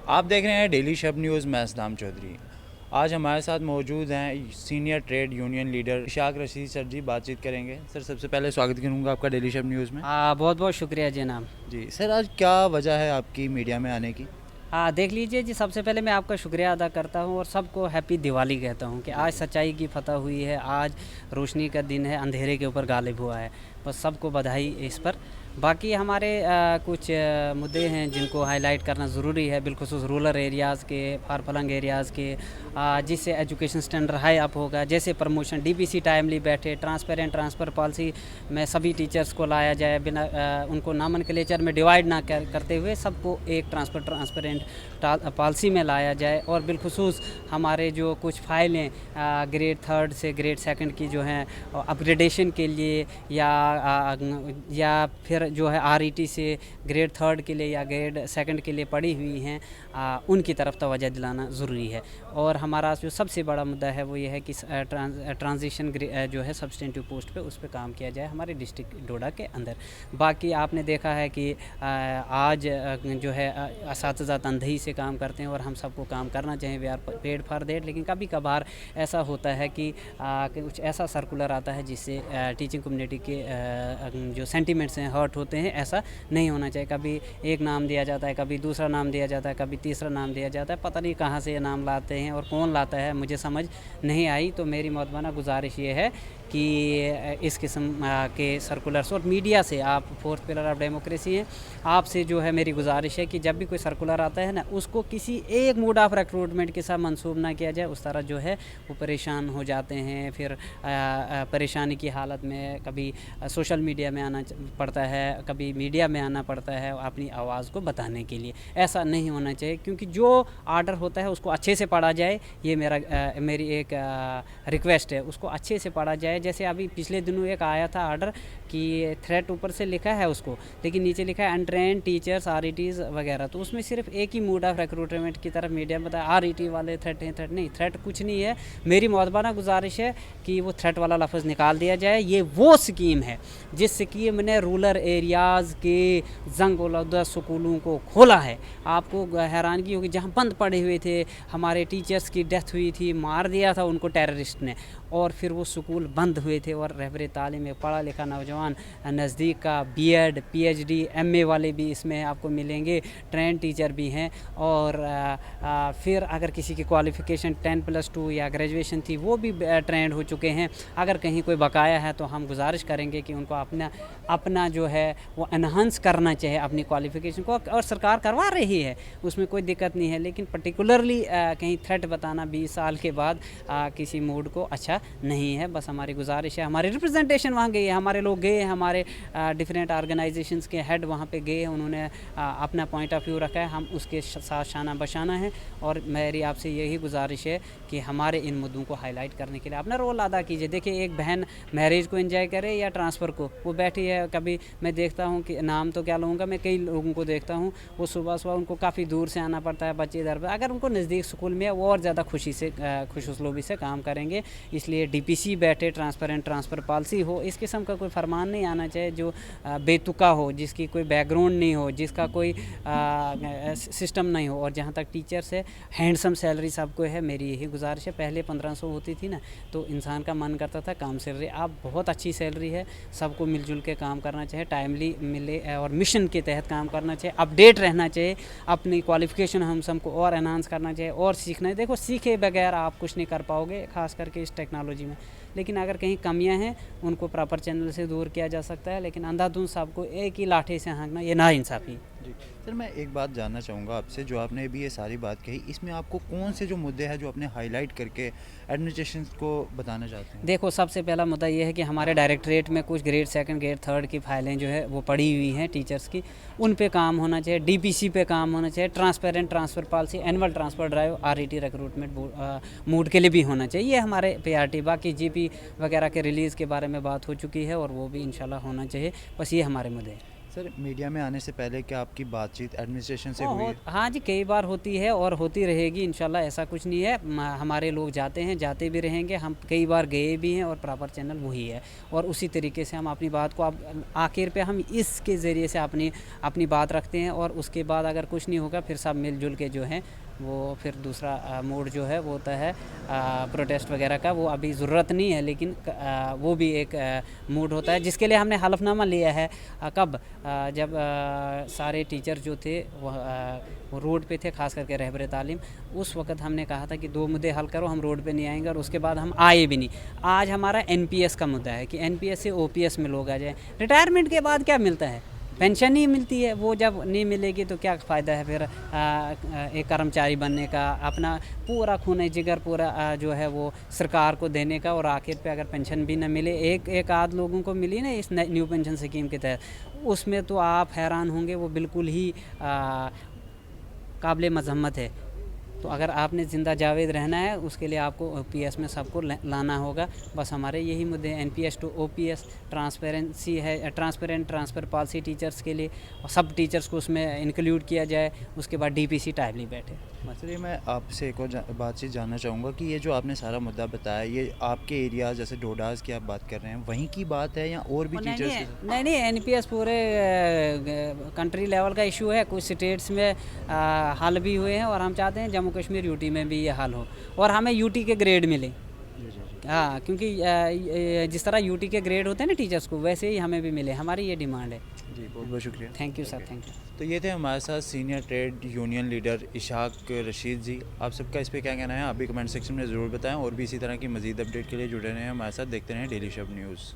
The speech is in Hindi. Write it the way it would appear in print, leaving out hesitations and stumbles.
आप देख रहे हैं डेली शब न्यूज़। मैं इस्लाम चौधरी। आज हमारे साथ मौजूद हैं senior trade union leader Ishaq Rashid sir ji. बातचीत करेंगे। सर, सबसे पहले स्वागत करूंगा आपका डेली शब न्यूज़ में। हाँ, बहुत बहुत शुक्रिया जनाब। जी सर, आज क्या वजह है आपकी मीडिया में आने की? हाँ, देख लीजिए जी, सबसे पहले मैं आपका शुक्रिया अदा करता हूँ और सबको हैप्पी दिवाली कहता हूँ कि जी आज जी। सच्चाई की फतह हुई है। आज रोशनी का दिन है, अंधेरे के ऊपर गालिब हुआ है। बस सबको बधाई इस पर। बाकी हमारे कुछ मुद्दे हैं जिनको हाईलाइट करना ज़रूरी है, बिलखुसूस रूरल एरियाज़ के, फार फ्लंग एरियाज़ के, जिससे एजुकेशन स्टैंडर्ड हाई अप होगा। जैसे प्रमोशन, डीपीसी टाइमली बैठे, ट्रांसपेरेंट ट्रांसफ़र पॉलिसी में सभी टीचर्स को लाया जाए, बिना उनको नॉमेनक्लेचर में डिवाइड ना करते हुए सबको एक ट्रांसपेरेंट पॉलिसी में लाया जाए। और बिलखुसूस हमारे जो कुछ फाइलें ग्रेड थर्ड से ग्रेड सेकंड की जो हैं अपग्रेडेशन के लिए या फिर जो है आरईटी से ग्रेड थर्ड के लिए या ग्रेड सेकंड के लिए पड़ी हुई हैं, उनकी तरफ तवज्जो दिलाना ज़रूरी है। और हमारा जो सबसे बड़ा मुद्दा है वो ये है कि ट्रांजिशन जो है सब्सटेंटिव पोस्ट पे उस पर काम किया जाए हमारे डिस्ट्रिक्ट डोडा के अंदर। बाकी आपने देखा है कि आज जो है असातिज़ा तनदेही से काम करते हैं और हम सबको काम करना चाहिए, we are paid for that. लेकिन कभी कभार ऐसा होता है कि कुछ ऐसा सर्कुलर आता है जिससे टीचिंग कम्युनिटी के जो सेंटिमेंट्स हैं हर्ट होते हैं। ऐसा नहीं होना चाहिए। कभी एक नाम दिया जाता है, कभी दूसरा नाम दिया जाता है, कभी तीसरा नाम दिया जाता है। पता नहीं कहाँ से ये नाम लाते हैं और कौन लाता है, मुझे समझ नहीं आई। तो मेरी मौतबाना गुजारिश ये है कि इस किस्म के सर्कुलर्स और मीडिया से, आप फोर्थ पिलर ऑफ डेमोक्रेसी हैं, आपसे जो है मेरी गुजारिश है कि जब भी कोई सर्कुलर आता है ना, उसको किसी एक मोड ऑफ रिक्रूटमेंट के साथ मंसूब ना किया जाए। उस तरह जो है वो परेशान हो जाते हैं। फिर परेशानी की हालत में कभी सोशल मीडिया में आना पड़ता है, कभी मीडिया में आना पड़ता है अपनी आवाज़ को बताने के लिए। ऐसा नहीं होना चाहिए, क्योंकि जो आर्डर होता है उसको अच्छे से पढ़ा जाए। ये मेरी एक रिक्वेस्ट है, उसको अच्छे से पढ़ा जाए। जैसे अभी पिछले दिनों एक आया था आर्डर कि थ्रेट ऊपर से लिखा है उसको, लेकिन नीचे लिखा है अनट्रेंड टीचर्स आरईटीज़ वगैरह। तो उसमें सिर्फ एक ही मोड ऑफ रिक्रूटमेंट की तरफ मीडिया में बताया आरईटी वाले थ्रेट हैं। थ्रेट नहीं, थ्रेट कुछ नहीं है। मेरी मौतबाना गुजारिश है कि वो थ्रेट वाला लफ्ज़ निकाल दिया जाए। ये वो स्कीम है जिस स्कीम ने रूरल एरियाज़ के जंग-ओ-लौदा स्कूलों को खोला है। आपको हैरानगी होगी, जहाँ बंद पड़े हुए थे, हमारे टीचर्स की डेथ हुई थी, मार दिया था उनको टेररिस्ट ने, और फिर वो स्कूल बंद हुए थे। और रहबर तालीम में पढ़ा लिखा नौजवान, नज़दीक का बीएड पीएचडी एमए वाले भी इसमें आपको मिलेंगे, ट्रेंड टीचर भी हैं। और फिर अगर किसी की क्वालिफ़िकेशन 10+2 या ग्रेजुएशन थी, वो भी ट्रेंड हो चुके हैं। अगर कहीं कोई बकाया है तो हम गुजारिश करेंगे कि उनको अपना जो है वो एनहांस करना चाहिए अपनी क्वालिफ़िकेशन को, और सरकार करवा रही है, उसमें कोई दिक्कत नहीं है। लेकिन पर्टिकुलरली कहीं थ्रेट बताना 20 साल के बाद किसी मूड को अच्छा नहीं है। बस हमारी गुजारिश है, हमारी रिप्रेजेंटेशन वहाँ गई है, हमारे लोग गए हैं, हमारे डिफरेंट ऑर्गेनाइजेशंस के हेड वहाँ पे गए हैं, उन्होंने अपना पॉइंट ऑफ व्यू रखा है, हम उसके साथ शाना बशाना है। और मेरी आपसे यही गुजारिश है कि हमारे इन मुद्दों को हाईलाइट करने के लिए अपना रोल अदा कीजिए। देखिए, एक बहन मैरिज को एंजॉय करे या ट्रांसफ़र को, वो बैठी है। कभी मैं देखता हूँ कि नाम तो क्या लूँगा, मैं कई लोगों को देखता हूँ, वो सुबह सुबह उनको काफ़ी दूर से आना पड़ता है, बच्चे इधर पर। अगर उनको नज़दीक स्कूल में है, वो और ज़्यादा खुश उसलूबी से काम करेंगे। इसलिए डीपीसी बैठे, ट्रांसपेरेंट ट्रांसफ़र पॉलिसी हो, इस किस्म का कोई फरमान नहीं आना चाहिए जो बेतुका हो, जिसकी कोई बैकग्राउंड नहीं हो, जिसका कोई सिस्टम नहीं हो। और जहाँ तक टीचर से हैंडसम सैलरी सबको है, मेरी यही गुजारिश है। पहले 1500 होती थी ना, तो इंसान का मन करता था काम सैलरी, अब बहुत अच्छी सैलरी है। सबको मिलजुल के काम करना चाहिए, टाइमली मिले और मिशन के तहत काम करना चाहिए, अपडेट रहना चाहिए, अपनी क्वालिफ़िकेशन हम सबको और एनहांस करना चाहिए और सीखना है। देखो, सीखे बगैर आप कुछ नहीं कर पाओगे, ख़ास करके इस टेक्नोलॉजी में। लेकिन अगर कहीं कमियां हैं, उनको प्रॉपर चैनल से दूर किया जा सकता है। लेकिन अंधाधुंध सबको एक ही लाठी से हाँकना, ये नाइंसाफ़ी। जी सर, मैं एक बात जानना चाहूँगा आपसे। जो आपने अभी ये सारी बात कही, इसमें आपको कौन से जो मुद्दे हैं जो आपने हाईलाइट करके एडमिनिस्ट्रेशन को बताना चाहते हैं? देखो, सबसे पहला मुद्दा ये है कि हमारे डायरेक्टरेट में कुछ ग्रेड सेकंड ग्रेड थर्ड की फाइलें जो है वो पड़ी हुई हैं टीचर्स की, उन पे काम होना चाहिए। डीपीसी पे काम होना चाहिए। Transparent transfer policy, annual transfer drive RET recruitment mood के लिए भी होना चाहिए। ये हमारे पीआरटी, बाकी जीपी वगैरह के रिलीज़ के बारे में बात हो चुकी है और वो भी इंशाल्लाह होना चाहिए। बस ये हमारे मुद्दे हैं। सर मीडिया में आने से पहले क्या आपकी बातचीत एडमिनिस्ट्रेशन से हुई है? हाँ जी, कई बार होती है और होती रहेगी इंशाल्लाह, ऐसा कुछ नहीं है। हमारे लोग जाते हैं, जाते भी रहेंगे, हम कई बार गए भी हैं और प्रॉपर चैनल वही है। और उसी तरीके से हम अपनी बात को अब आखिर पे हम इसके ज़रिए से अपनी अपनी बात रखते हैं। और उसके बाद अगर कुछ नहीं होगा फिर सब मिलजुल के जो है वो फिर दूसरा मोड जो है वो होता है प्रोटेस्ट वगैरह का। वो अभी ज़रूरत नहीं है, लेकिन वो भी एक मूड होता है जिसके लिए हमने हलफनामा लिया है। कब जब सारे टीचर जो थे वो रोड पे थे, खास करके रहबर तालीम, उस वक्त हमने कहा था कि 2 मुद्दे हल करो, हम रोड पे नहीं आएंगे। और उसके बाद हम आए भी नहीं। आज हमारा एनपीएस का मुद्दा है कि एनपीएस से ओपीएस में लोग आ जाएं। रिटायरमेंट के बाद क्या मिलता है? पेंशन ही मिलती है। वो जब नहीं मिलेगी तो क्या फ़ायदा है फिर एक कर्मचारी बनने का, अपना पूरा खून जिगर पूरा जो है वो सरकार को देने का। और आखिर पे अगर पेंशन भी ना मिले, एक आध लोगों को मिली ना इस न्यू पेंशन स्कीम के तहत, उसमें तो आप हैरान होंगे। वो बिल्कुल ही काबिल मज़म्मत है। तो अगर आपने ज़िंदा जावेद रहना है, उसके लिए आपको ओपीएस में सबको लाना होगा। बस हमारे यही मुद्दे हैं, एनपीएस टू ओपीएस, ट्रांसपेरेंसी है, ट्रांसफ़र पॉलिसी टीचर्स के लिए, और सब टीचर्स को उसमें इंक्लूड किया जाए। उसके बाद डीपीसी टाइमली बैठे। चलिए मैं आपसे एक और बातचीत जानना चाहूँगा कि ये जो आपने सारा मुद्दा बताया, ये आपके एरिया जैसे डोडास की आप बात कर रहे हैं, वहीं की बात है या और भी टीचर्स के साथ? नहीं, एनपीएस पूरे कंट्री लेवल का इशू है। कुछ स्टेट्स में हल भी हुए हैं और हम चाहते हैं जम्मू कश्मीर यूटी में भी ये हल हो और हमें यूटी के ग्रेड मिले। हाँ, क्योंकि जिस तरह यूटी के ग्रेड होते हैं ना टीचर्स को, वैसे ही हमें भी मिले। हमारी ये डिमांड है। जी, बहुत बहुत शुक्रिया। Thank you sir, thank you. तो ये थे हमारे साथ senior trade union leader Ishaq Rashid ji. आप सबका इस पे क्या कहना है आप भी कमेंट सेक्शन में ज़रूर बताएं। और भी इसी तरह की मज़ीद अपडेट के लिए जुड़े रहें हमारे साथ, देखते रहें डेली शब न्यूज़।